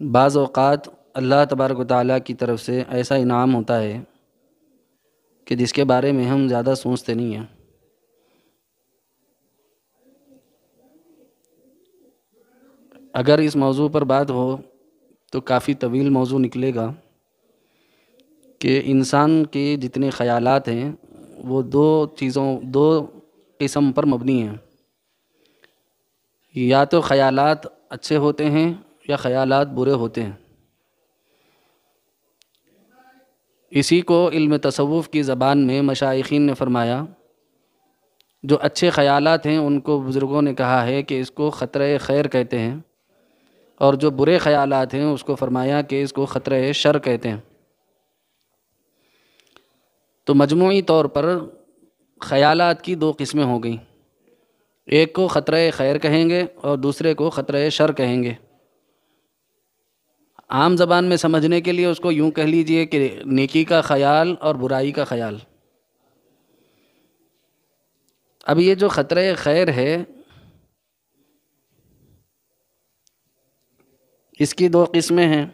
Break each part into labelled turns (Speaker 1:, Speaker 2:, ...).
Speaker 1: بعض اوقات اللہ تبارک و تعالیٰ کی طرف سے ایسا انعام ہوتا ہے کہ جس کے بارے میں ہم زیادہ سوچتے نہیں ہیں۔ اگر اس موضوع پر بات ہو تو کافی طویل موضوع نکلے گا کہ انسان کے جتنے خیالات ہیں وہ دو قسم پر مبنی ہیں، یا تو خیالات اچھے ہوتے ہیں یا خیالات برے ہوتے ہیں۔ اسی کو علم تصوف کی زبان میں مشائخین نے فرمایا، جو اچھے خیالات ہیں ان کو بزرگوں نے کہا ہے کہ اس کو خطرہ خیر کہتے ہیں، اور جو برے خیالات ہیں اس کو فرمایا کہ اس کو خطرہ شر کہتے ہیں۔ تو مجموعی طور پر خیالات کی دو قسمیں ہو گئیں، ایک کو خطرہ خیر کہیں گے اور دوسرے کو خطرہ شر کہیں گے۔ عام زبان میں سمجھنے کے لیے اس کو یوں کہہ لیجئے کہ نیکی کا خیال اور برائی کا خیال۔ اب یہ جو خطرہ خیر ہے اس کی دو قسمیں ہیں،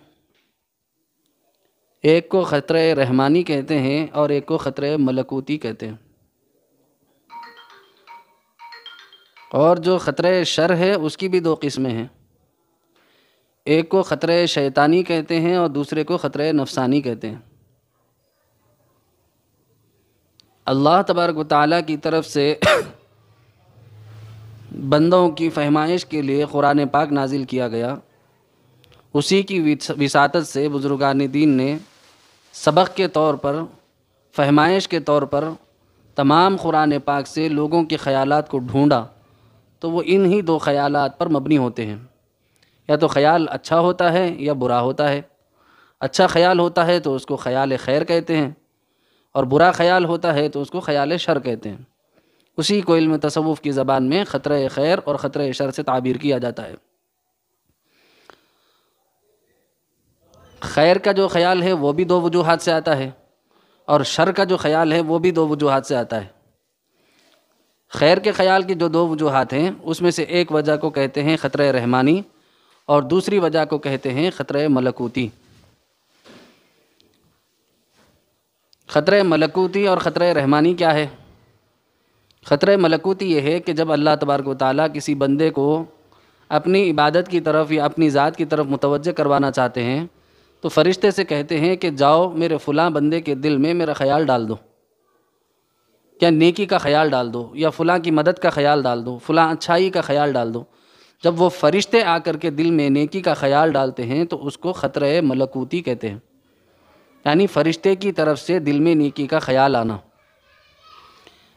Speaker 1: ایک کو خطرہ رحمانی کہتے ہیں اور ایک کو خطرہ ملکوتی کہتے ہیں، اور جو خطرہ شر ہے اس کی بھی دو قسمیں ہیں، ایک کو خطرہ شیطانی کہتے ہیں اور دوسرے کو خطرہ نفسانی کہتے ہیں۔ اللہ تبارک و تعالیٰ کی طرف سے بندوں کی فہمائش کے لیے قرآن پاک نازل کیا گیا، اسی کی وساطت سے بزرگان دین نے سبق کے طور پر، فہمائش کے طور پر تمام قرآن پاک سے لوگوں کے خیالات کو ڈھونڈا، تو وہ انہی دو خیالات پر مبنی ہوتے ہیں، یا تو خیال اچھا ہوتا ہے یا برا ہوتا ہے۔ اچھا خیال ہوتا ہے تو اس کو خیال خیر کہتے ہیں، اور برا خیال ہوتا ہے تو اس کو خیال شر کہتے ہیں۔ اسی کو علم تصوف کی زبان میں خطرہ خیر اور خطرہ شر سے تعبیر کیا جاتا ہے۔ خیر کا جو خیال ہے وہ بھی دو وجوہات سے آتا ہے، اور شر کا جو خیال ہے وہ بھی دو وجوہات سے آتا ہے۔ خیر کے خیال کی جو دو وجوہات ہیں اس میں سے ایک وجہ کو کہتے ہیں خطرہ رحمانی، اور دوسری وجہ کو کہتے ہیں خطرہ ملکوتی۔ خطرہ ملکوتی اور خطرہ رحمانی کیا ہے؟ خطرہ ملکوتی یہ ہے کہ جب اللہ تبارک و تعالیٰ کسی بندے کو اپنی عبادت کی طرف یا اپنی ذات کی طرف متوجہ کروانا چاہتے ہیں تو فرشتے سے کہتے ہیں کہ جاؤ میرے فلاں بندے کے دل میں میرا خیال ڈال دو، یا نیکی کا خیال ڈال دو، یا فلاں کی مدد کا خیال ڈال دو، فلاں اچھائی کا خیال ڈال دو۔ جب وہ فرشتے آ کر کے دل میں نیکی کا خیال ڈالتے ہیں تو اس کو خطرہ ملکوتی کہتے ہیں، یعنی فرشتے کی طرف سے دل میں نیکی کا خیال آنا۔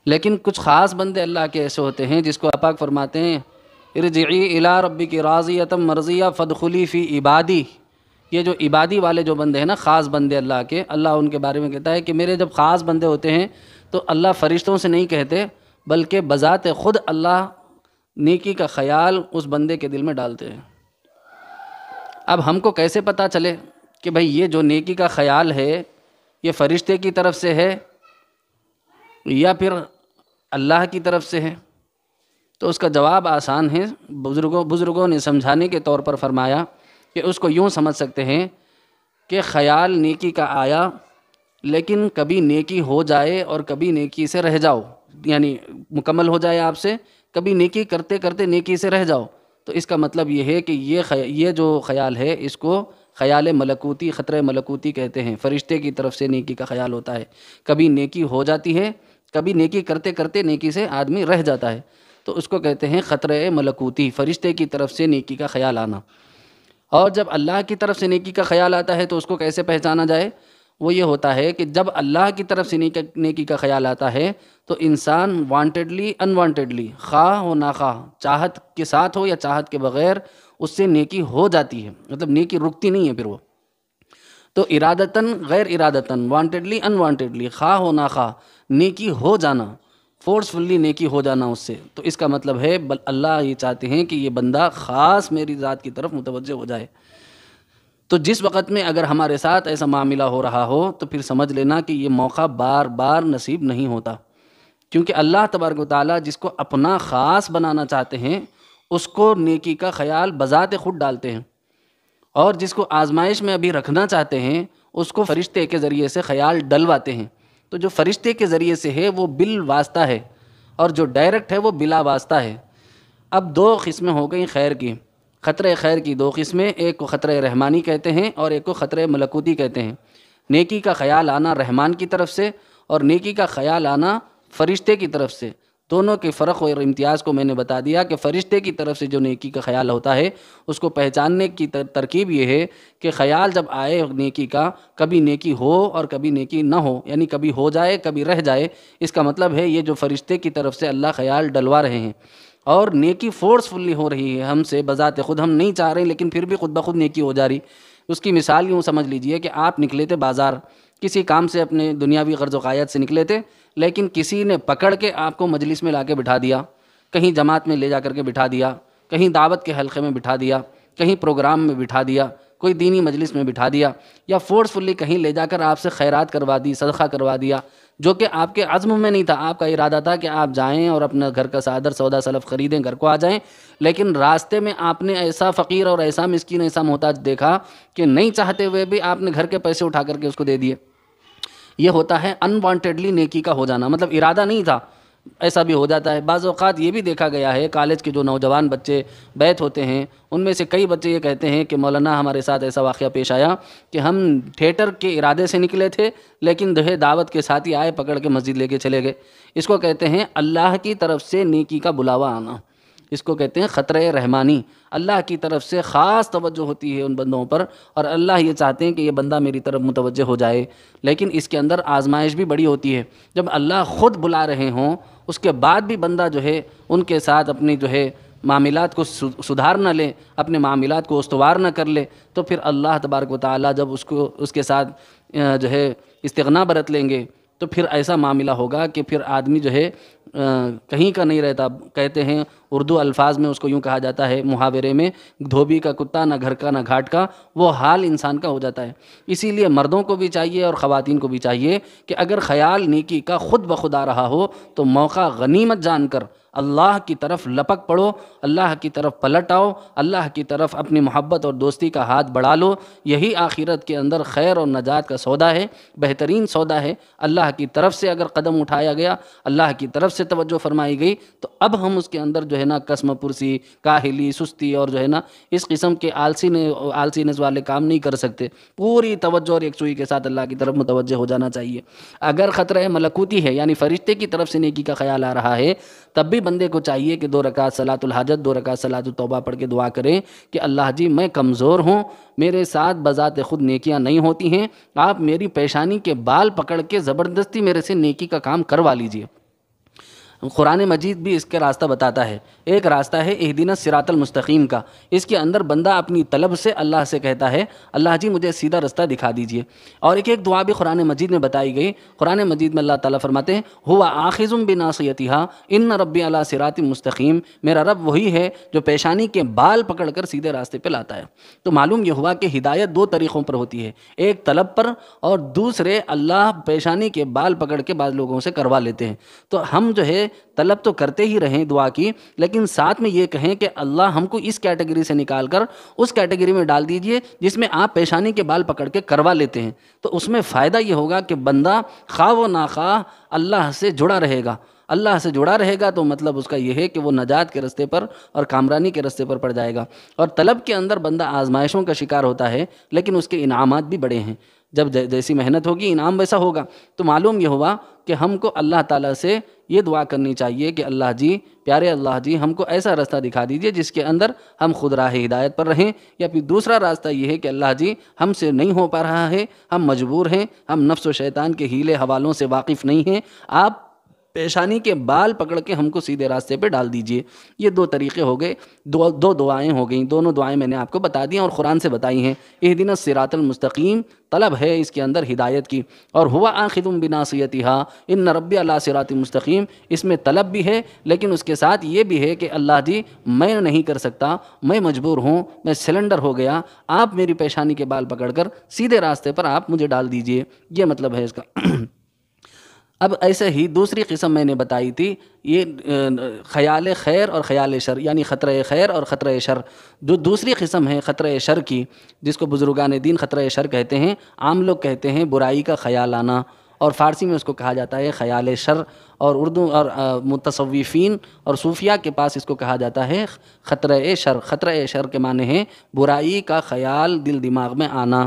Speaker 1: لیکن کچھ خاص بندے اللہ کے ایسے ہوتے ہیں جس کو اللہ پاک فرماتے ہیں ارجعی الی ربک راضیۃ مرضیہ فادخلی فی عبادی۔ یہ جو عبادی والے جو بندے ہیں نا، خاص بندے اللہ کے، اللہ ان کے بارے میں کہتا ہے کہ میرے جب خاص بندے ہوتے ہیں تو اللہ فرشتوں سے نہیں کہتے بلکہ بذات خود اللہ نیکی کا خیال اس بندے کے دل میں ڈالتے ہیں۔ اب ہم کو کیسے پتہ چلے کہ بھئی یہ جو نیکی کا خیال ہے یہ فرشتے کی طرف سے ہے یا پھر اللہ کی طرف سے ہے؟ تو اس کا جواب آسان ہے۔ بزرگوں نے سمجھانے کے طور پر فرمایا کہ اس کو یوں سمجھ سکتے ہیں کہ خیال نیکی کا آیا، لیکن کبھی نیکی ہو جائے اور کبھی نیکی سے رہ جاؤ، یعنی مکمل ہو جائے آپ سے، کبھی نیکی کرتے کرتے نیکی سے رہ جاؤ، تو اس کا مطلب یہ ہے کہ یہ جو خیال ہے اس کو خیال ملکوتی، خطرہ ملکوتی کہتے ہیں۔ فرشتے کی طرف سے نیکی کا خیال ہوتا ہے، کبھی نیکی ہو جاتی ہے، کبھی نیکی کرتے کرتے نیکی سے آدمی رہ جاتا ہے، تو اس کو کہتے ہیں خطرہ ملکوتی، فرشتے کی طرف سے نیکی کا خیال آنا۔ اور جب اللہ کی طرف سے نیکی کا خیال آتا ہے تو اس کو کیسے پہچانا جائے؟ وہ یہ ہوتا ہے کہ جب اللہ کی طرف سے نیکی کا خیال آتا ہے تو انسان وانٹیڈلی انوانٹیڈلی، خواہ ہو ناخواہ، چاہت کے ساتھ ہو یا چاہت کے بغیر، اس سے نیکی ہو جاتی ہے، مطلب نیکی رکتی نہیں ہے پھر وہ۔ تو ارادتاً غیر ارادتاً، وانٹیڈلی انوانٹیڈلی، خواہ ہو ناخواہ، نیکی ہو جانا، فورسفلی نیکی ہو جانا اس سے، تو اس کا مطلب ہے اللہ یہ چاہتے ہیں کہ یہ بندہ خاص میری ذات کی طرف متوجہ ہو جائے۔ تو جس وقت میں اگر ہمارے ساتھ ایسا معاملہ ہو رہا ہو تو پھر سمجھ لینا کہ یہ موقع بار بار نصیب نہیں ہوتا، کیونکہ اللہ تبارک و تعالیٰ جس کو اپنا خاص بنانا چاہتے ہیں اس کو نیکی کا خیال بذات خود ڈالتے ہیں، اور جس کو آزمائش میں ابھی رکھنا چاہتے ہیں اس کو فرشتے کے ذریعے سے خیال ڈلواتے ہیں۔ تو جو فرشتے کے ذریعے سے ہے وہ بالواسطہ ہے، اور جو ڈائریکٹ ہے وہ بلا واسطہ ہے۔ اب دو قسمیں ہو گئیں خیر کی، خطرہ خیر کی دو قسمیں، ایک کو خطرہ رحمانی کہتے ہیں اور ایک کو خطرہ ملکوتی کہتے ہیں۔ نیکی کا خیال آنا رحمان کی طرف سے اور نیکی کا خیال آنا فرشتے کی طرف سے۔ دونوں کے فرق اور امتیاز کو میں نے بتا دیا کہ فرشتے کی طرف سے جو نیکی کا خیال ہوتا ہے اس کو پہچاننے کی ترکیب یہ ہے کہ خیال جب آئے نیکی کا، کبھی نیکی ہو اور کبھی نیکی نہ ہو، یعنی کبھی ہو جائے کبھی رہ جائے، اس کا مطلب ہے یہ جو فرشتے کی طرف سے اللہ خیال ڈلوا رہے ہیں۔ اور نیکی فورسفلی ہو رہی ہے ہم سے بذات خود، ہم نہیں چاہ رہے لیکن پھر بھی خود بخود نیکی ہو جا رہی۔ اس کی مثال یوں سمجھ لیجئے کہ آپ نکلے تھے بازار، کسی کام سے، اپنے دنیاوی غرض و غایت سے نکلے تھے، لیکن کسی نے پکڑ کے آپ کو مجلس میں لا کے بٹھا دیا، کہیں جماعت میں لے جا کر کے بٹھا دیا، کہیں دعوت کے حلقے میں بٹھا دیا، کہیں پروگرام میں بٹھا دیا، کوئی دینی مجلس میں بٹھا دیا، یا فورسفلی کہیں لے جا کر آپ سے خیرات کروا دی، صدقہ کروا دیا، جو کہ آپ کے عزم میں نہیں تھا۔ آپ کا ارادہ تھا کہ آپ جائیں اور اپنا گھر کا صادر سودا سلف خریدیں، گھر کو آ جائیں، لیکن راستے میں آپ نے ایسا فقیر اور ایسا مسکین، ایسا محتاج دیکھا کہ نہیں چاہتے ہوئے بھی آپ نے گھر کے پیسے اٹھا کر کے اس کو دے دیے۔ یہ ہوتا ہے انوانٹیڈلی نیکی کا ہو جانا، مطلب ارادہ نہیں تھا، ایسا بھی ہو جاتا ہے۔ بعض اوقات یہ بھی دیکھا گیا ہے، کالج کے جو نوجوان بچے بیت ہوتے ہیں ان میں سے کئی بچے یہ کہتے ہیں کہ مولانا ہمارے ساتھ ایسا واقعہ پیش آیا کہ ہم تھیٹر کے ارادے سے نکلے تھے، لیکن دعوت کے ساتھ ہی آئے، پکڑ کے مسجد لے کے چلے گئے۔ اس کو کہتے ہیں اللہ کی طرف سے نیکی کا بلاوا آنا، اس کو کہتے ہیں خطرہ رحمانی۔ اللہ کی طرف سے خاص توجہ ہوتی ہے ان بندوں پر، اور اللہ یہ چاہتے ہیں کہ یہ بندہ میری طرف متوجہ ہو جائے، لیکن اس کے اندر آزمائش بھی بڑی ہوتی ہے۔ جب اللہ خود بلا رہے ہوں اس کے بعد بھی بندہ جو ہے ان کے ساتھ اپنی جو ہے معاملات کو سدھار نہ لے، اپنے معاملات کو استوار نہ کر لے، تو پھر اللہ تبارک و تعالیٰ جب اس کے ساتھ جو ہے استغنا برت لیں گے تو پھر ایسا معاملہ ہوگا کہ پھر آدمی جو ہے کہیں کا نہیں رہتا۔ کہتے ہیں اردو الفاظ میں اس کو یوں کہا جاتا ہے محاورے میں، دھوبی کا کتا نہ گھر کا نہ گھاٹ کا، وہ حال انسان کا ہو جاتا ہے۔ اسی لیے مردوں کو بھی چاہیے اور خواتین کو بھی چاہیے کہ اگر خیال نیکی کا خود بخود آ رہا ہو تو موقع غنیمت جان کر اللہ کی طرف لپک پڑو، اللہ کی طرف پلٹ آؤ، اللہ کی طرف اپنی محبت اور دوستی کا ہاتھ بڑھا لو۔ یہی آخرت کے اندر خیر اور نجات کا سودا ہے، بہترین سودا ہے۔ اللہ کی طرف سے اگر قدم اٹھایا گیا، اللہ کی طرف سے توجہ فرمائی گئی، تو اب ہم اس کے اندر جو ہے نا قسم پرسی، کاہلی، سستی اور جو ہے نا اس قسم کے آلسینس والے کام نہیں کر سکتے۔ پوری توجہ اور یکسوئی کے ساتھ اللہ کی طرف متوجہ ہو جانا چاہیے۔ اگر خطرہ ملکوتی ہے، یعنی فرشتے کی طرف سے نیکی کا خیال آ رہا ہے، تب بھی بندے کو چاہیے کہ 2 رکعت صلاۃ الحاجت، 2 رکعت صلاۃ التوبہ پڑھ کے دعا کریں کہ اللہ جی میں کمزور ہوں، میرے ساتھ بذات خود نیکیاں نہیں ہوتی ہیں، آپ میری پیشانی کے بال پکڑ کے زبردستی میرے سے نیکی کا کام کروا لیجئے۔ قرآن مجید بھی اس کا راستہ بتاتا ہے۔ ایک راستہ ہے اہدنا الصراط المستقیم کا، اس کے اندر بندہ اپنی طلب سے اللہ سے کہتا ہے اللہ جی مجھے سیدھا رستہ دکھا دیجئے۔ اور ایک دعا بھی قرآن مجید میں بتائی گئی۔ قرآن مجید میں اللہ تعالیٰ فرماتے ہیں ہو آخذ بناصیتها ان ربی علی صراط مستقیم، میرا رب وہی ہے جو پیشانی کے بال پکڑ کر سیدھے راستے پہ لاتا ہے۔ تو معلوم یہ ہوا کہ ہدایت 2 طریقوں پر ہوتی ہے، ایک طلب پر اور دوسرے اللہ پیشانی کے بال پکڑ کے بعض لوگوں سے کروا لیتے ہیں۔ تو ہم جو ہے طلب تو کرتے ہی رہیں دعا کی، لیکن ساتھ میں یہ کہیں کہ اللہ ہم کو اس کیٹیگری سے نکال کر اس کیٹیگری میں ڈال دیجئے جس میں آپ پیشانی کے بال پکڑ کے کروا لیتے ہیں۔ تو اس میں فائدہ یہ ہوگا کہ بندہ خواہ و ناخواہ اللہ سے جڑا رہے گا۔ اللہ سے جڑا رہے گا تو مطلب اس کا یہ ہے کہ وہ نجات کے رستے پر اور کامرانی کے رستے پر پڑ جائے گا۔ اور طلب کے اندر بندہ آزمائشوں کا شکار ہوتا ہے، لیکن اس کے انعامات بھی بڑے ہیں۔ جب جیسی محنت ہوگی انعام ویسا ہوگا۔ تو معلوم یہ ہوا کہ ہم کو اللہ تعالیٰ سے یہ دعا کرنی چاہیے کہ اللہ جی، پیارے اللہ جی، ہم کو ایسا راستہ دکھا دیجئے جس کے اندر ہم خود راہ ہدایت پر رہیں، یا پھر دوسرا راستہ یہ ہے کہ اللہ جی ہم سے نہیں ہو پا رہا ہے، ہم مجبور ہیں، ہم نفس و شیطان کے ہیلے حوالوں سے واقف نہیں ہیں، آپ پیشانی کے بال پکڑ کے ہم کو سیدھے راستے پہ ڈال دیجئے۔ یہ 2 طریقے ہو گئے، دو دعائیں ہو گئیں، دونوں دعائیں میں نے آپ کو بتا دی اور قرآن سے بتائی ہیں۔ اہدنا الصراط المستقیم طلب ہے اس کے اندر ہدایت کی، اور ہوا آخذ بناصیتها ان ربی علی صراط مستقیم، اس میں طلب بھی ہے لیکن اس کے ساتھ یہ بھی ہے کہ اللہ جی میں نہیں کر سکتا، میں مجبور ہوں، میں سلنڈر ہو گیا، آپ میری پیشانی کے بال پکڑ کر سیدھے راستے پر آپ مجھے ڈال دیجئے۔ یہ مطلب ہے اس کا۔ اب ایسے ہی دوسری قسم میں نے بتائی تھی، یہ خیال خیر اور خیال شر، یعنی خطرہ خیر اور خطرہ شر. جو دوسری قسم ہے خطرہ شر کی، جس کو بزرگان دین خطرہ شر کہتے ہیں، عام لوگ کہتے ہیں برائی کا خیال آنا، اور فارسی میں اس کو کہا جاتا ہے خیال شر، اور اردو اور متصوفین اور صوفیہ کے پاس اس کو کہا جاتا ہے خطرہ شر. خطرہ شر کے معنی ہے برائی کا خیال دل دماغ میں آنا.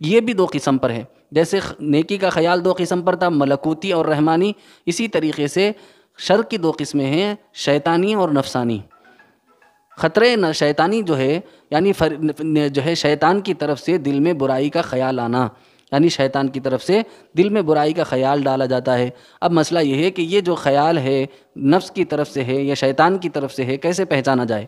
Speaker 1: یہ بھی دو قسم پر ہے. جیسے نیکی کا خیال دو قسم پر تھا، ملکوتی اور رحمانی، اسی طریقے سے شر کی دو قسمیں ہیں، شیطانی اور نفسانی. خطرے شیطانی جو ہے، یعنی جو ہے شیطان کی طرف سے دل میں برائی کا خیال آنا، یعنی شیطان کی طرف سے دل میں برائی کا خیال ڈالا جاتا ہے. اب مسئلہ یہ ہے کہ یہ جو خیال ہے نفس کی طرف سے ہے یا شیطان کی طرف سے ہے، کیسے پہچانا جائے؟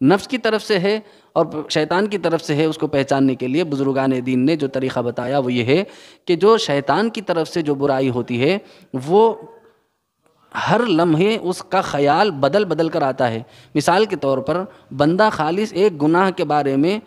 Speaker 1: نفس کی طرف سے ہے اور شیطان کی طرف سے ہے، اس کو پہچاننے کے لیے بزرگان دین نے جو طریقہ بتایا وہ یہ ہے کہ جو شیطان کی طرف سے جو برائی ہوتی ہے وہ ہر لمحے اس کا خیال بدل بدل کر آتا ہے. مثال کے طور پر بندہ خالص ایک گناہ کے بارے میں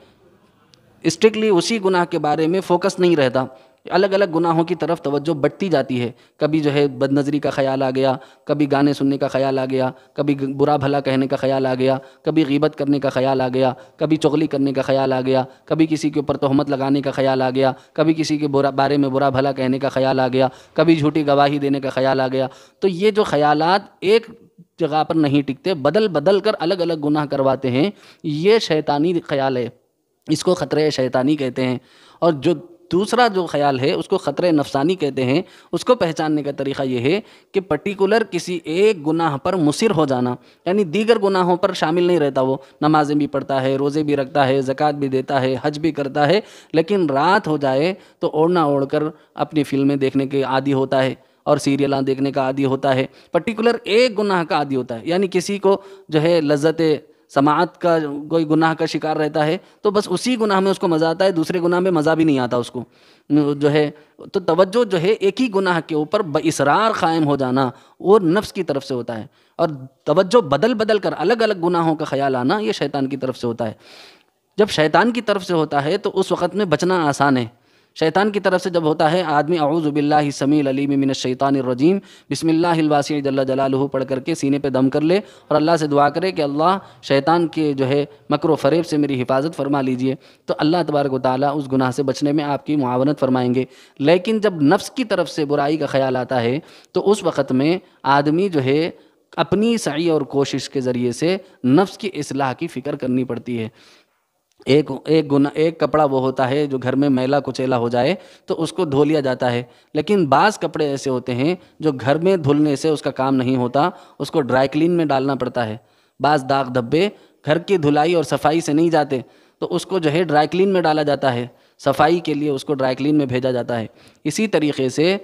Speaker 1: اسٹرکٹلی اسی گناہ کے بارے میں فوکس نہیں رہتا، الگ الگ گناہوں کی طرف توجہ بٹتی جاتی ہے. کبھی جو ہے بد نظری کا خیال آ گیا، کبھی گانے سننے کا خیال آ گیا، کبھی برا بھلا کہنے کا خیال آ گیا، کبھی غیبت کرنے کا خیال آ گیا، کبھی چغلی کرنے کا خیال آ گیا، کبھی کسی کے اوپر تہمت لگانے کا خیال آ گیا، کبھی کسی کے بارے میں برا بھلا کہنے کا خیال آ گیا، کبھی جھوٹی گواہی دینے کا خیال آ گیا. تو یہ جو خیالات ایک جگہ پر نہیں ٹکتے، بدل بدل کر الگ الگ گناہ کرواتے ہیں، یہ شیطانی خیال ہے، اس کو خطرہ شیطانی کہتے ہیں. اور جو دوسرا جو خیال ہے اس کو خطرہ نفسانی کہتے ہیں. اس کو پہچاننے کا طریقہ یہ ہے کہ پرٹیکولر کسی ایک گناہ پر مصر ہو جانا، یعنی دیگر گناہوں پر شامل نہیں رہتا. وہ نمازیں بھی پڑھتا ہے، روزے بھی رکھتا ہے، زکوٰۃ بھی دیتا ہے، حج بھی کرتا ہے، لیکن رات ہو جائے تو اوڑھنا اوڑھ کر اپنی فلمیں دیکھنے کے عادی ہوتا ہے اور سیریلاں دیکھنے کا عادی ہوتا ہے. پرٹیکولر ایک گناہ کا عادی ہوتا ہے. یعنی کسی کو جو ہے لذت سماعت کا کوئی گناہ کا شکار رہتا ہے تو بس اسی گناہ میں اس کو مزہ آتا ہے، دوسرے گناہ میں مزہ بھی نہیں آتا اس کو جو ہے. تو توجہ جو ہے ایک ہی گناہ کے اوپر باصرار قائم ہو جانا وہ نفس کی طرف سے ہوتا ہے، اور توجہ بدل بدل کر الگ الگ گناہوں کا خیال آنا یہ شیطان کی طرف سے ہوتا ہے. جب شیطان کی طرف سے ہوتا ہے تو اس وقت میں بچنا آسان ہے. شیطان کی طرف سے جب ہوتا ہے آدمی اعوذ باللہ السمیع العلیم من الشیطان الرجیم بسم اللہ الواسع جل جلالہ پڑھ کر کے سینے پہ دم کر لے اور اللہ سے دعا کرے کہ اللہ شیطان کے جو ہے مکر و فریب سے میری حفاظت فرما لیجئے، تو اللہ تبارک و تعالیٰ اس گناہ سے بچنے میں آپ کی معاونت فرمائیں گے. لیکن جب نفس کی طرف سے برائی کا خیال آتا ہے تو اس وقت میں آدمی جو ہے اپنی سعی اور کوشش کے ذریعے سے نفس کی اصلاح کی فکر کرنی پڑتی ہے. ایک کپڑا وہ ہوتا ہے جو گھر میں میلا کچیلا ہو جائے تو اس کو دھو لیا جاتا ہے، لیکن بعض کپڑے ایسے ہوتے ہیں جو گھر میں دھلنے سے اس کا کام نہیں ہوتا، اس کو ڈرائی کلین میں ڈالنا پڑتا ہے. بعض داغ دھبے گھر کی دھلائی اور صفائی سے نہیں جاتے تو اس کو جو ہے ڈرائی کلین میں ڈالا جاتا ہے، صفائی کے لیے اس کو ڈرائی کلین میں بھیجا جاتا ہے. اسی طریقے سے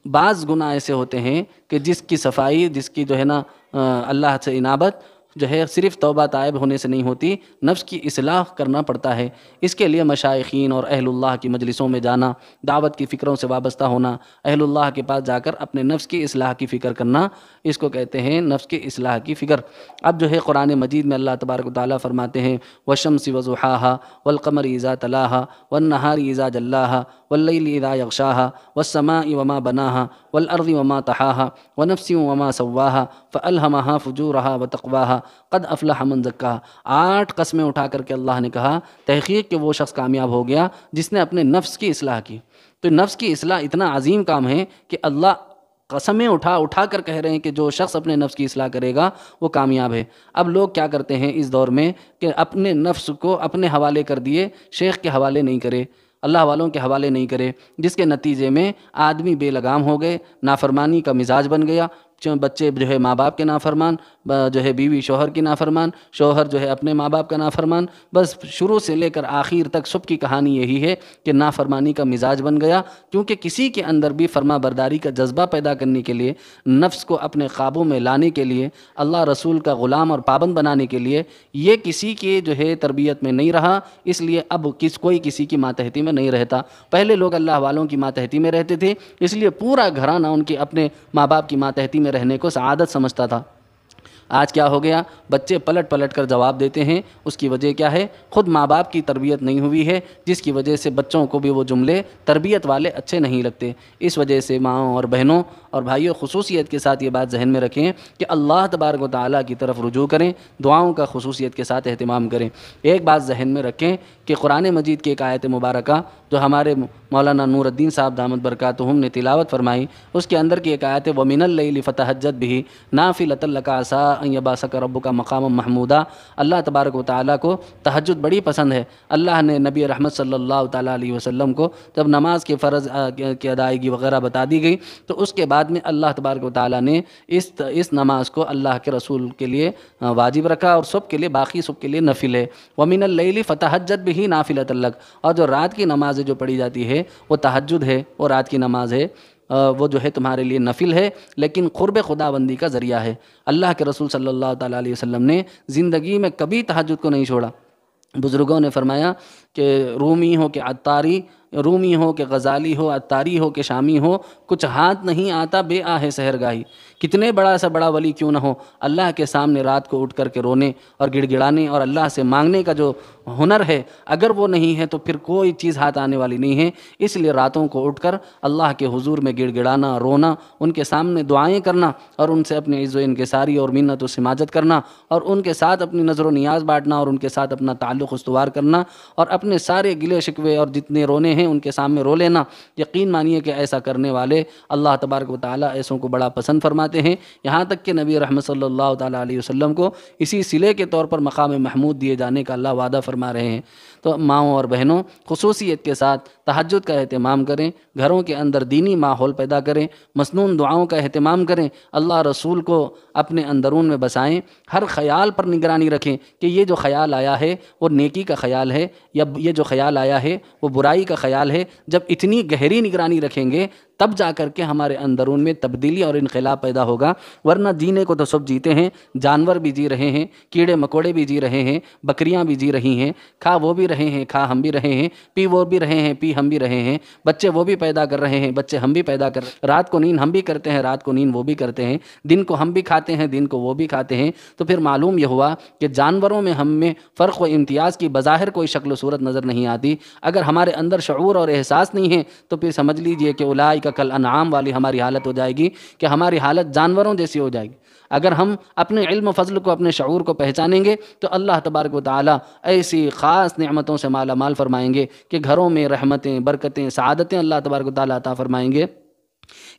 Speaker 1: بعض گناہ ایسے ہوتے ہیں کہ جس کی صفائی، جس کی جو ہے نا اللہ سے انابت جو ہے صرف توبہ طائب ہونے سے نہیں ہوتی، نفس کی اصلاح کرنا پڑتا ہے. اس کے لیے مشائخین اور اہل اللہ کی مجلسوں میں جانا، دعوت کی فکروں سے وابستہ ہونا، اہل اللہ کے پاس جا کر اپنے نفس کی اصلاح کی فکر کرنا، اس کو کہتے ہیں نفس کی اصلاح کی فکر. اب جو ہے قرآن مجید میں اللہ تبارک و تعالیٰ فرماتے ہیں والشمس وضحاها والقمر اذا تلاها والنهار اذا جلاها واللیل اذا یغشاها والسماء وما بناها والارض وما طحاها ونفس وما سواها فالهمها فجورها وتقواها قد افلح من زکاها. 8 قسمیں اٹھا کر کے اللہ نے کہا تحقیق کہ وہ شخص کامیاب ہو گیا جس نے اپنے نفس کی اصلاح کی. تو نفس کی اصلاح اتنا عظیم کام ہے کہ اللہ قسمیں اٹھا کر کہہ رہے ہیں کہ جو شخص اپنے نفس کی اصلاح کرے گا وہ کامیاب ہے. اب لوگ کیا کرتے ہیں اس دور میں کہ اپنے نفس کو اپنے حوالے کر دیے، شیخ کے حوالے نہیں کرے، اللہ والوں کے حوالے نہیں کرے، جس کے نتیجے میں آدمی بے لگام ہو گئے، نافرمانی کا مزاج بن گیا. بچے جو ہے ماں باپ کے نافرمان، جو ہے بیوی شوہر کی نافرمان، شوہر جو ہے اپنے ماں باپ کا نافرمان. بس شروع سے لے کر آخر تک سب کی کہانی یہی ہے کہ نافرمانی کا مزاج بن گیا. کیونکہ کسی کے اندر بھی فرما برداری کا جذبہ پیدا کرنے کے لیے، نفس کو اپنے قابو میں لانے کے لیے، اللہ رسول کا غلام اور پابند بنانے کے لیے یہ کسی کے جو ہے تربیت میں نہیں رہا. اس لیے اب کوئی کسی کی ماتحتی میں نہیں رہتا. پہلے لوگ اللہ والوں کی ماتحتی میں رہتے تھے، اس لیے پورا گھرانہ ان کے اپنے ماں باپ کی ماتحتی میں رہنے کو سعادت سمجھتا تھا. آج کیا ہو گیا؟ بچے پلٹ پلٹ کر جواب دیتے ہیں. اس کی وجہ کیا ہے؟ خود ماں باپ کی تربیت نہیں ہوئی ہے، جس کی وجہ سے بچوں کو بھی وہ جملے تربیت والے اچھے نہیں لگتے. اس وجہ سے ماؤں اور بہنوں اور بھائیوں خصوصیت کے ساتھ یہ بات ذہن میں رکھیں کہ اللہ تبارک و تعالیٰ کی طرف رجوع کریں، دعاؤں کا خصوصیت کے ساتھ اہتمام کریں۔ ایک بات ذہن میں رکھیں کہ قرآن مجید کی ایک آیت مبارکہ جو ہمارے مولانا نور الدین صاحب دامت برکاتہم نے تلاوت فرمائی، اس کے اندر کی ایک آیت وَمِنَ اللَّيْلِ فَتَہَجَّدْ بِهِ نَافِلَةً لَكَ عَسَىٰ أَن يَبْعَثَكَ رَبُّكَ مَقَامًا مَحْمُودًا۔ اللہ تبارک و تعالیٰ کو تہجد بڑی پسند ہے۔ اللہ نے نبی رحمت صلی اللہ تعالیٰ علیہ وسلم کو جب نماز کے فرض کی ادائیگی وغیرہ بتا دی گئی تو اس کے بعد میں اللہ تبارک و تعالیٰ نے اس نماز کو اللہ کے رسول کے لیے واجب رکھا اور سب کے لیے، باقی سب کے لیے نفل ہے۔ وَمِنَ اللَّيْلِ فَتَہَجَّدْ بِهِ نَافِلَةً لَكَ، اور جو رات کی نماز جو پڑھی جاتی ہے وہ تہجد ہے، وہ رات کی نماز ہے، وہ جو ہے تمہارے لیے نفل ہے لیکن قرب خدا بندی کا ذریعہ ہے۔ اللہ کے رسول صلی اللہ تعالیٰ علیہ وسلم نے زندگی میں کبھی تہجد کو نہیں چھوڑا۔ بزرگوں نے فرمایا کہ رومی ہو کہ عطاری، رومی ہو کہ غزالی ہو، عطاری ہو کہ شامی ہو، کچھ ہاتھ نہیں آتا بے آہ سحرگاہی۔ کتنے بڑا سا بڑا ولی کیوں نہ ہو، اللہ کے سامنے رات کو اٹھ کر کے رونے اور گڑ گڑانے اور اللہ سے مانگنے کا جو ہنر ہے، اگر وہ نہیں ہے تو پھر کوئی چیز ہاتھ آنے والی نہیں ہے۔ اس لیے راتوں کو اٹھ کر اللہ کے حضور میں گڑ گڑانا، رونا، ان کے سامنے دعائیں کرنا اور ان سے اپنی عز و انکساری اور منت و سماجت کرنا اور ان کے ساتھ اپنی نظر و نیاز بانٹنا اور ان کے ساتھ اپنا تعلق استوار کرنا اور اپنے سارے گلے شکوے اور جتنے رونے ہیں ان کے سامنے رو لینا، یقین مانیے کہ ایسا کرنے والے اللہ تبارک و تعالیٰ ایسوں کو بڑا پسند فرماتے ہیں۔ یہاں تک کہ نبی رحمت صلی اللہ تعالیٰ علیہ وسلم کو اسی صلے کے طور پر مقام محمود دیے جانے کا اللہ وعدہ فرما رہے ہیں۔ تو ماؤں اور بہنوں خصوصیت کے ساتھ تہجد کا اہتمام کریں، گھروں کے اندر دینی ماحول پیدا کریں، مسنون دعاؤں کا اہتمام کریں، اللہ رسول کو اپنے اندرون میں بسائیں، ہر خیال پر نگرانی رکھیں کہ یہ جو خیال آیا ہے وہ نیکی کا خیال ہے یا یہ جو خیال آیا ہے وہ برائی کا خیال ہے۔ جب اتنی گہری نگرانی رکھیں گے تب جا کر کے ہمارے اندرون میں تبدیلی اور انقلاب پیدا ہوگا، ورنہ جینے کو تو سب جیتے ہیں، جانور بھی جی رہے ہیں، کیڑے مکوڑے بھی جی رہے ہیں، بکریاں بھی جی رہی ہیں، کھا وہ بھی رہے ہیں، کھا ہم بھی رہے ہیں، پی وہ بھی رہے ہیں، پی ہم بھی رہے ہیں، بچے وہ بھی پیدا کر رہے ہیں، بچے ہم بھی پیدا کر رہے ہیں، رات کو نیند ہم بھی کرتے ہیں، رات کو نیند وہ بھی کرتے ہیں، دن کو ہم بھی کھاتے ہیں، دن کو وہ بھی کھاتے ہیں۔ تو پھر معلوم یہ ہوا کہ جانوروں میں ہم میں فرق و امتیاز کی بظاہر کوئی شکل و صورت نظر نہیں آتی۔ اگر ہمارے اندر شعور اور احساس نہیں ہے تو پھر سمجھ لیجئے کہ اولئک کل انعام والی ہماری حالت ہو جائے گی کہ ہماری حالت جانوروں جیسی ہو جائے گی۔ اگر ہم اپنے علم و فضل کو، اپنے شعور کو پہچانیں گے تو اللہ تبارک و تعالیٰ ایسی خاص نعمتوں سے مالا مال فرمائیں گے کہ گھروں میں رحمتیں، برکتیں، سعادتیں اللہ تبارک و تعالیٰ عطا فرمائیں گے۔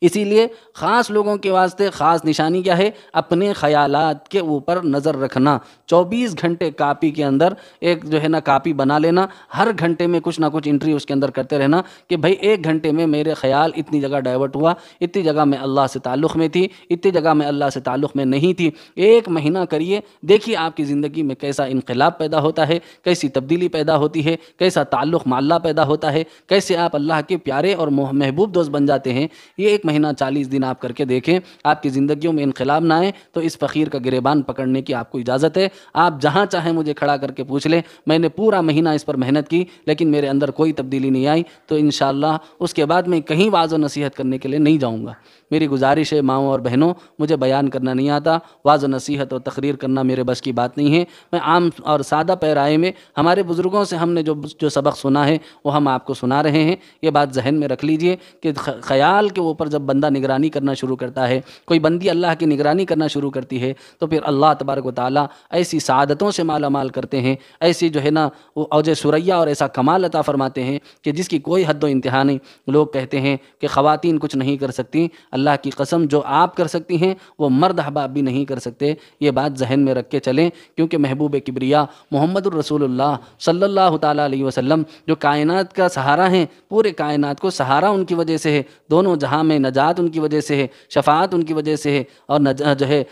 Speaker 1: اسی لیے خاص لوگوں کے واسطے خاص نشانی کیا ہے؟ اپنے خیالات کے اوپر نظر رکھنا۔ 24 گھنٹے کاپی کے اندر ایک جو ہے نا کاپی بنا لینا، ہر گھنٹے میں کچھ نہ کچھ انٹری اس کے اندر کرتے رہنا کہ بھئی ایک گھنٹے میں میرے خیال اتنی جگہ ڈائیورٹ ہوا، اتنی جگہ میں اللہ سے تعلق میں تھی، اتنی جگہ میں اللہ سے تعلق میں نہیں تھی۔ ایک مہینہ کریے، دیکھیے آپ کی زندگی میں کیسا انقلاب پیدا ہوتا ہے، کیسی تبدیلی پیدا ہوتی ہے، کیسا تعلق مع اللہ پیدا ہوتا ہے، کیسے آپ اللہ کے پیارے اور محبوب دوست بن جاتے ہیں۔ یہ ایک مہینہ 40 دن آپ کر کے دیکھیں، آپ کی زندگیوں میں انقلاب نہ آئے تو اس فقیر کا گریبان پکڑنے کی آپ کو اجازت ہے۔ آپ جہاں چاہیں مجھے کھڑا کر کے پوچھ لیں، میں نے پورا مہینہ اس پر محنت کی لیکن میرے اندر کوئی تبدیلی نہیں آئی، تو انشاءاللہ اس کے بعد میں کہیں وعظ و نصیحت کرنے کے لیے نہیں جاؤں گا۔ میری گزارش ہے ماؤں اور بہنوں، مجھے بیان کرنا نہیں آتا، وعظ و نصیحت اور تقریر کرنا میرے بس کی بات نہیں ہے۔ میں عام اور سادہ پیرائے میں ہمارے بزرگوں سے ہم نے جو سبق سنا ہے وہ ہم آپ کو سنا رہے ہیں۔ یہ بات ذہن میں رکھ لیجئے کہ خیال کے اوپر جب بندہ نگرانی کرنا شروع کرتا ہے، کوئی بندی اللہ کی نگرانی کرنا شروع کرتی ہے تو پھر اللہ تبارک و تعالیٰ ایسی سعادتوں سے مالا مال کرتے ہیں، ایسی جو ہے نا وہ اوج ثریا اور ایسا کمال عطا فرماتے ہیں کہ جس کی کوئی حد و انتہا نہیں۔ لوگ کہتے ہیں کہ خواتین کچھ نہیں کر سکتی، اللہ کی قسم جو آپ کر سکتی ہیں وہ مرد احباب بھی نہیں کر سکتے۔ یہ بات ذہن میں رکھ کے چلیں، کیونکہ محبوب کبریا محمد الرسول اللہ صلی اللہ تعالیٰ علیہ وسلم جو کائنات کا سہارا ہیں، پورے کائنات کو سہارا ان کی وجہ سے ہے، دونوں جہاں میں نجات ان کی وجہ سے ہے، شفاعت ان کی وجہ سے ہے، اور جو ہے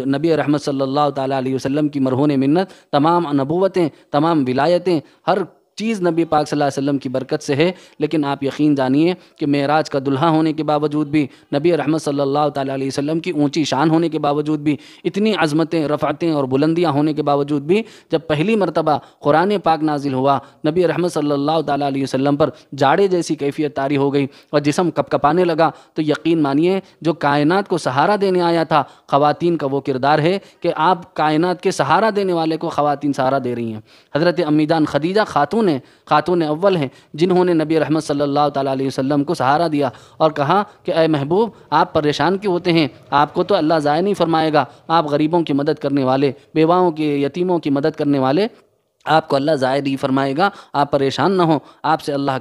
Speaker 1: نبی رحمت صلی اللہ تعالیٰ علیہ وسلم کی مرہون منت، تمام نبوتیں، تمام ولایتیں، ہر چیز نبی پاک صلی اللہ علیہ وسلم کی برکت سے ہے۔ لیکن آپ یقین جانیے کہ معراج کا دلہا ہونے کے باوجود بھی، نبی رحمت صلی اللہ تعالیٰ علیہ وسلم کی اونچی شان ہونے کے باوجود بھی، اتنی عظمتیں، رفعتیں اور بلندیاں ہونے کے باوجود بھی، جب پہلی مرتبہ قرآن پاک نازل ہوا، نبی رحمت صلی اللہ تعالیٰ علیہ وسلم پر جاڑے جیسی کیفیت طاری ہو گئی اور جسم کپ کپانے لگا، تو یقین مانیے جو کائنات کو سہارا دینے آیا تھا، خواتین کا وہ کردار ہے کہ آپ کائنات کے سہارا دینے والے کو خواتین سہارا دے رہی ہیں۔ حضرت امی جان خدیجہ خاتون ہیں، خاتون اول ہیں، جنہوں نے نبی رحمت صلی اللہ تعالیٰ علیہ وسلم کو سہارا دیا اور کہا کہ اے محبوب آپ پریشان کیوں ہوتے ہیں، آپ کو تو اللہ ضائع نہیں فرمائے گا، آپ غریبوں کی مدد کرنے والے، بیواؤں کی، یتیموں کی مدد کرنے والے، آپ کو اللہ ضائع نہیں فرمائے گا، آپ پریشان نہ ہوں، آپ سے اللہ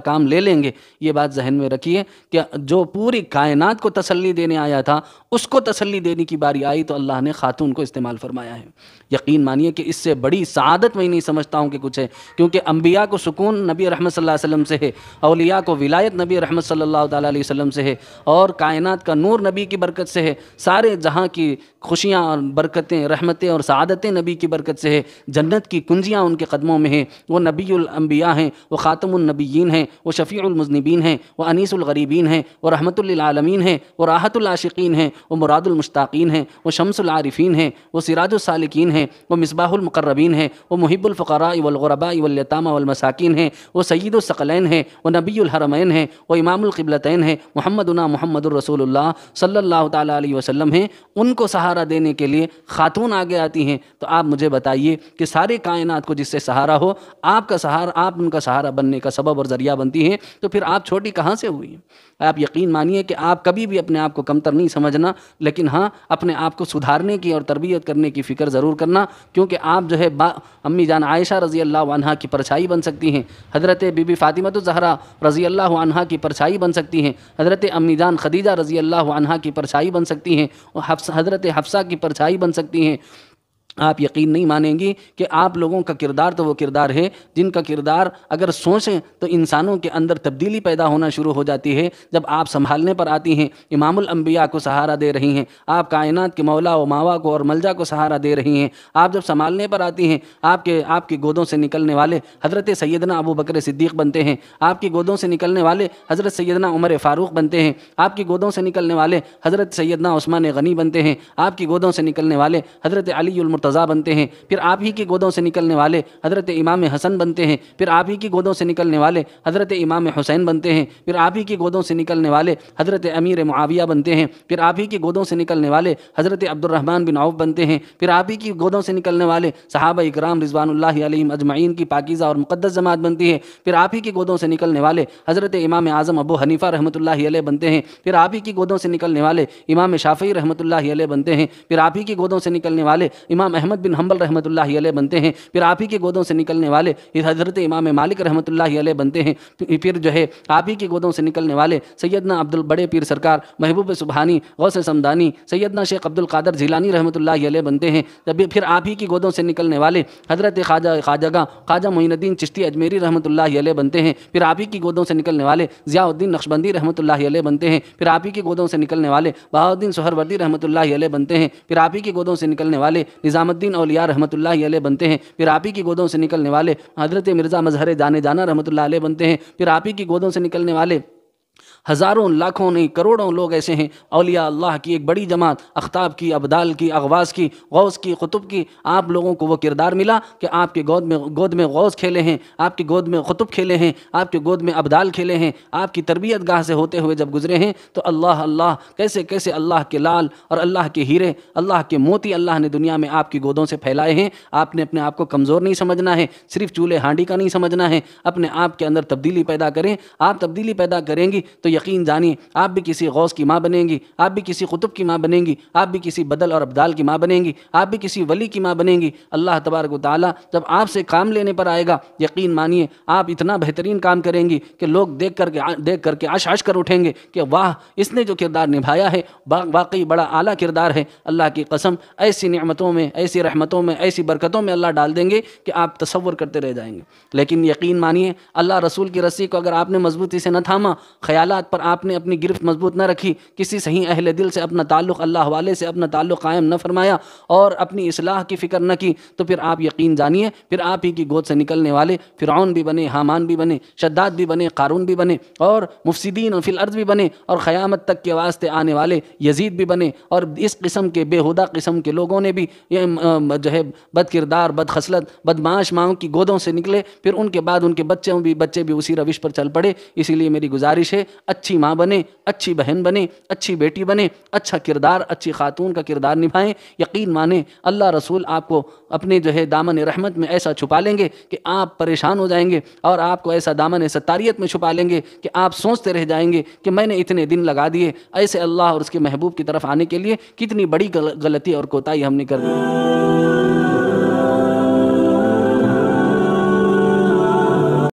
Speaker 1: کام لے لیں گے۔ یہ بات ذہن میں رکھیے کہ جو پوری کائنات کو تسلی دینے آیا تھا، اس کو تسلی دینے کی باری آئی تو اللہ نے خاتون کو استعمال فرمایا ہے۔ یقین مانیے کہ اس سے بڑی سعادت میں نہیں سمجھتا ہوں کہ کچھ ہے، کیونکہ انبیاء کو سکون نبی رحمت صلی اللہ علیہ وسلم سے ہے، اولیاء کو ولایت نبی رحمت صلی اللہ تعالیٰ علیہ وسلم سے ہے، اور کائنات کا نور نبی کی برکت سے ہے، سارے جہاں کی خوشیاں اور برکتیں، رحمتیں اور سعادتیں نبی کی برکت سے ہے، جنت کی کنجیاں ان کے قدموں میں ہیں۔ وہ نبی الانبیاء ہیں، وہ خاتم النبیین ہیں، وہ شفیع المذنبین ہیں، وہ انیس الغریبین ہیں، وہ رحمت للعالمین ہیں، وہ راحت العاشقین ہیں، وہ مراد المشتاقین ہیں، وہ شمس العارفین ہیں، وہ سراج السالکین ہیں، وہ مصباح المقربین ہیں، وہ محب الفقراء والغرباء والیتامى والمساکین ہیں، وہ سید الثقلین ہیں، وہ نبی الحرمین ہیں، وہ امام القبلتین ہیں، محمدنا محمد الرسول اللہ صلی اللہ تعالیٰ علیہ وسلم ہیں۔ ان کو سہارا دینے کے لیے خاتون آگے آتی ہیں، تو آپ مجھے بتائیے کہ ساری کائنات کو جس سے سہارا ہو، آپ ان کا سہارا بننے کا سبب اور ذریعہ بنتی ہیں، تو پھر آپ چھوٹی کہاں سے ہوئی ہیں؟ آپ یقین مانیے کہ آپ کبھی بھی اپنے آپ کو کمتر نہیں سمجھنا، لیکن ہاں اپنے آپ کو سدھارنے کی اور تربیت کرنے کی فکر ضرور کرنا، کیونکہ آپ جو ہے امی جان عائشہ رضی اللہ عنہا کی پرچھائی بن سکتی ہیں، حضرت بی بی فاطمہ الزہرا رضی اللہ عنہا کی پرچھائی بن سکتی ہیں، حضرت امی جان خدیجہ رضی اللہ عنہا کی پرچھائی بن سکتی ہیں، اور حضرت حفصہ کی پرچھائی بن سکتی ہیں۔ آپ یقین نہیں مانیں گی کہ آپ لوگوں کا کردار تو وہ کردار ہے جن کا کردار اگر سوچیں تو انسانوں کے اندر تبدیلی پیدا ہونا شروع ہو جاتی ہے۔ جب آپ سنبھالنے پر آتی ہیں، امام الانبیاء کو سہارا دے رہی ہیں، آپ کائنات کے مولا و ماوا کو اور ملجا کو سہارا دے رہی ہیں، آپ جب سنبھالنے پر آتی ہیں، آپ کی گودوں سے نکلنے والے حضرت سیدنا ابو بکر صدیق بنتے ہیں، آپ کی گودوں سے نکلنے والے حضرت سیدنا عمر فاروق بنتے ہیں، آپ کی گودوں سے نکلنے والے حضرت سیدنا عثمان غنی بنتے ہیں، آپ کی گودوں سے نکلنے والے حضرت علی المرتضیٰ بنتے ہیں، پھر آپ ہی کی گودوں سے نکلنے والے حضرت امام حسن بنتے ہیں، پھر آپ ہی کی گودوں سے نکلنے والے حضرت امام حسین بنتے ہیں، پھر آپ ہی کی گودوں سے نکلنے والے حضرت امیر معاویہ بنتے ہیں، پھر آپ ہی کی گودوں سے نکلنے والے حضرت عبد الرحمن بن عوف بنتے ہیں، پھر آپ ہی کی گودوں سے نکلنے والے صحابہ اکرام رضوان اللہ علیہم اجمعین کی پاکیزہ اور مقدس جماعت بنتی ہے، پھر آپ ہی کی گودوں سے نکلنے والے حضرت امام اعظم ابو حنیفہ رحمۃ اللہ علیہ بنتے ہیں، پھر آپ ہی کی گودوں سے نکلنے والے امام شافعی رحمۃ اللہ علیہ بنتے ہیں، پھر آپ ہی کی گودوں سے نکلنے والے امام احمد بن حنبل رحمۃ اللہ علیہ بنتے ہیں، پھر آپ ہی کی گودوں سے نکلنے والے حضرت امام مالک رحمۃ اللہ علیہ بنتے ہیں، پھر جو ہے آپ ہی کی گودوں سے نکلنے والے سیدنا بڑے پیر سرکار محبوب سبحانی غوث سمدانی سیدنا شیخ عبد القادر جیلانی رحمۃ اللہ علیہ بنتے ہیں، پھر آپ ہی کی گودوں سے نکلنے والے حضرت خواجہ معین الدین چشتی اجمیری رحمۃ اللہ علیہ بنتے ہیں، پھر آپ ہی کی گودوں سے نکلنے والے ضیاء الدین نقشبندی رحمۃ اللہ علیہ بنتے ہیں، پھر آپ ہی کی گودوں سے نکلنے والے بہاؤالدین سہروردی رحمۃ اللہ علیہ بنتے ہیں، پھر آپ ہی کی گودوں سے نکلنے والے نظام الدین اولیاء رحمۃ اللہ علیہ بنتے ہیں، پھر آپ ہی کی گودوں سے نکلنے والے حضرت مرزا مظہر جانے جانا رحمۃ اللہ علیہ بنتے ہیں، پھر آپ ہی کی گودوں سے نکلنے والے ہزاروں لاکھوں نہیں کروڑوں لوگ ایسے ہیں، اولیاء اللہ کی ایک بڑی جماعت، اختاب کی، ابدال کی، اغواث کی، غوث کی، قطب کی۔ آپ لوگوں کو وہ کردار ملا کہ آپ کے گود میں غوث کھیلے ہیں، آپ کی گود میں قطب کھیلے ہیں، آپ کے گود میں ابدال کھیلے ہیں، آپ کی تربیت گاہ سے ہوتے ہوئے جب گزرے ہیں تو اللہ اللہ کیسے کیسے اللہ کے لال اور اللہ کے ہیرے، اللہ کے موتی اللہ نے دنیا میں آپ کی گودوں سے پھیلائے ہیں۔ آپ نے اپنے آپ کو کمزور نہیں سمجھنا ہے، صرف چولہے ہانڈی کا نہیں سمجھنا ہے، اپنے آپ کے اندر تبدیلی پیدا کریں۔ آپ تبدیلی پیدا کریں گی تو یقین جانیے آپ بھی کسی غوث کی ماں بنیں گی، آپ بھی کسی قطب کی ماں بنیں گی، آپ بھی کسی بدل اور ابدال کی ماں بنیں گی، آپ بھی کسی ولی کی ماں بنیں گی۔ اللہ تبارک و تعالیٰ جب آپ سے کام لینے پر آئے گا، یقین مانیے آپ اتنا بہترین کام کریں گی کہ لوگ دیکھ کر کے عش کر اٹھیں گے کہ واہ، اس نے جو کردار نبھایا ہے واقعی بڑا اعلیٰ کردار ہے۔ اللہ کی قسم ایسی نعمتوں میں، ایسی رحمتوں میں، ایسی برکتوں میں اللہ ڈال دیں گے کہ آپ تصور کرتے رہ جائیں گے۔ لیکن یقین مانیے اللہ رسول کی رسی کو اگر آپ نے مضبوطی سے نہ تھاما، خیالات پر آپ نے اپنی گرفت مضبوط نہ رکھی، کسی صحیح اہل دل سے اپنا تعلق، اللہ والے سے اپنا تعلق قائم نہ فرمایا اور اپنی اصلاح کی فکر نہ کی، تو پھر آپ یقین جانیے پھر آپ ہی کی گود سے نکلنے والے فرعون بھی بنے، حامان بھی بنے، شداد بھی بنے، قارون بھی بنے، اور مفسدین فی الارض بھی بنے، اور قیامت تک کے واسطے آنے والے یزید بھی بنے، اور اس قسم کے بے ہودہ قسم کے لوگوں نے بھی یہ جو ہے بد کردار، بد خصلت، بدمعاش ماؤں کی گودوں سے نکلے، پھر ان کے بعد ان کے بچے بھی اسی روش پر چل پڑے۔ اسی لیے میری گزارش ہے اچھی ماں بنیں، اچھی بہن بنیں، اچھی بیٹی بنیں، اچھا کردار، اچھی خاتون کا کردار نبھائیں۔ یقین مانیں اللہ رسول آپ کو اپنے دامن رحمت میں ایسا چھپا لیں گے کہ آپ پریشان ہو جائیں گے، اور آپ کو ایسا دامن ستاریت میں چھپا لیں گے کہ آپ سوچتے رہ جائیں گے کہ میں نے اتنے دن لگا دیے ایسے اللہ اور اس کے محبوب کی طرف آنے کے لیے، کتنی بڑی غلطی اور کوتاہی ہم نے کر دی۔